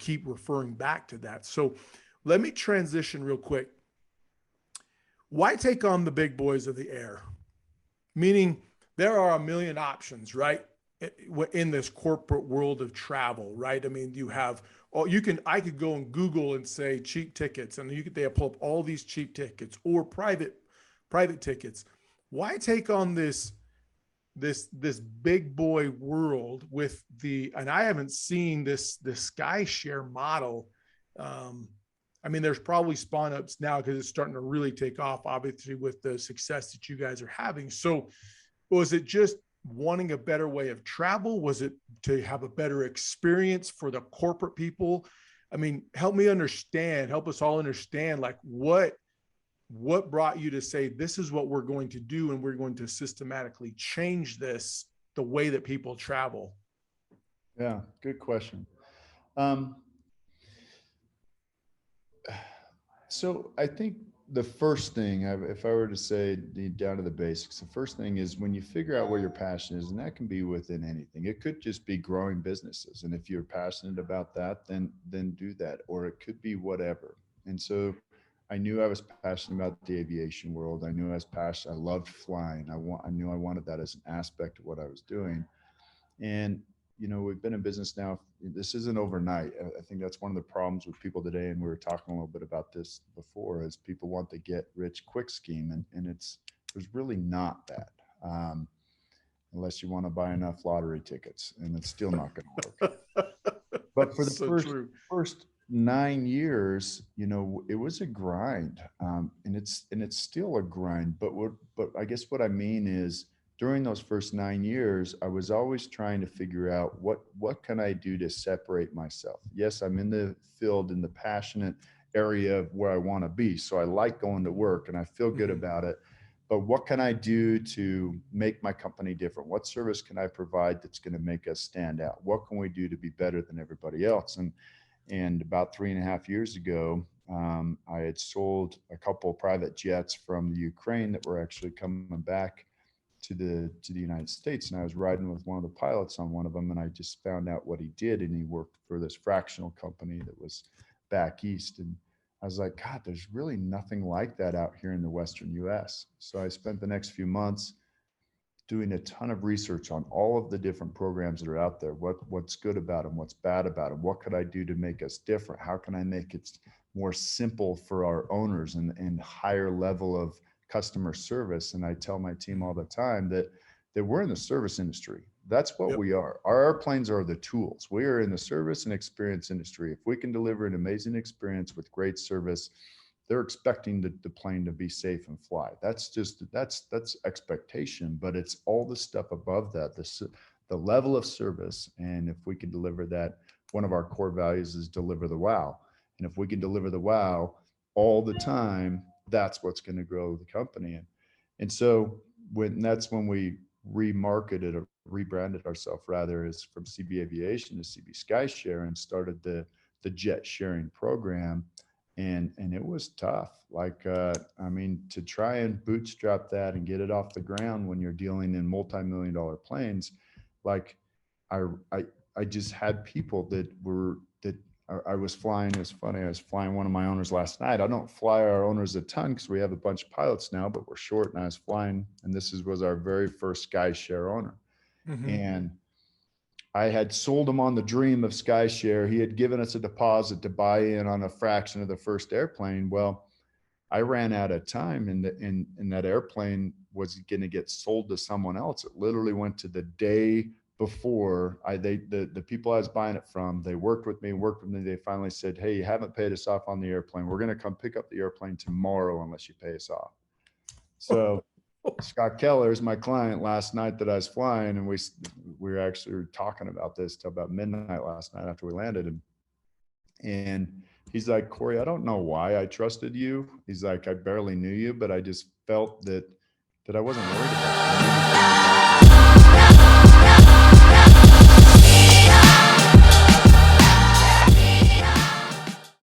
keep referring back to that. So let me transition real quick. Why take on the big boys of the air? Meaning there are a million options, right? In this corporate world of travel, right? I mean, you have, oh, I could go and Google and say cheap tickets, and they pull up all these cheap tickets or private tickets. Why take on this big boy world with and I haven't seen this sky share model. I mean, there's probably spawn ups now because it's starting to really take off, obviously, with the success that you guys are having. So was it just wanting a better way of travel? Was it to have a better experience for the corporate people? I mean, help us all understand, like what brought you to say, this is what we're going to do, and we're going to systematically change the way that people travel? Yeah, good question. So I think the first thing, if I were to say down to the basics, the first thing is when you figure out where your passion is, and that can be within anything. It could just be growing businesses, and if you're passionate about that, then do that, or it could be whatever. And so I knew I was passionate about the aviation world. I knew I was passionate. I loved flying. I knew I wanted that as an aspect of what I was doing. And we've been in business now. This isn't overnight. I think that's one of the problems with people today. And we were talking a little bit about this before, is people want the get rich quick scheme. And there's really not that, unless you want to buy enough lottery tickets, and it's still not going to work. But for the So true. first 9 years, it was a grind, and it's still a grind. But I guess what I mean is, during those first 9 years, I was always trying to figure out what can I do to separate myself. Yes, I'm in the field, in the passionate area of where I want to be. So I like going to work and I feel good about it. But what can I do to make my company different? What service can I provide that's going to make us stand out? What can we do to be better than everybody else? And about 3.5 years ago, I had sold a couple of private jets from the Ukraine that were actually coming back to the United States. And I was riding with one of the pilots on one of them, and I just found out what he did. And he worked for this fractional company that was back east. And I was like, God, there's really nothing like that out here in the Western US. So I spent the next few months doing a ton of research on all of the different programs that are out there. What's good about them? What's bad about them? What could I do to make us different? How can I make it more simple for our owners and higher level of customer service? And I tell my team all the time that we're in the service industry. That's what we are. Our airplanes are the tools. We are in the service and experience industry. If we can deliver an amazing experience with great service, they're expecting the plane to be safe and fly. That's expectation, but it's all the stuff above that, the level of service. And if we can deliver that, one of our core values is deliver the wow. And if we can deliver the wow all the time, that's what's going to grow the company. And so that's when we remarketed or rebranded ourselves, rather, as from CB Aviation to CB SkyShare, and started the jet sharing program. And it was tough. Like, I mean, to try and bootstrap that and get it off the ground when you're dealing in multi-million-dollar planes, like I just had people that I was flying. It was funny. I was flying one of my owners last night. I don't fly our owners a ton because we have a bunch of pilots now, but we're short. And I was flying, and was our very first SkyShare owner. And I had sold him on the dream of SkyShare. He had given us a deposit to buy in on a fraction of the first airplane. Well, I ran out of time, and that airplane was going to get sold to someone else. It literally went to the day before. The people I was buying it from, they worked with me. They finally said, "Hey, you haven't paid us off on the airplane. We're going to come pick up the airplane tomorrow unless you pay us off." So Scott Keller is my client last night that I was flying, and we were actually talking about this till about midnight last night after we landed. And he's like, "Cory, I don't know why I trusted you." He's like, "I barely knew you, but I just felt that I wasn't worried about you.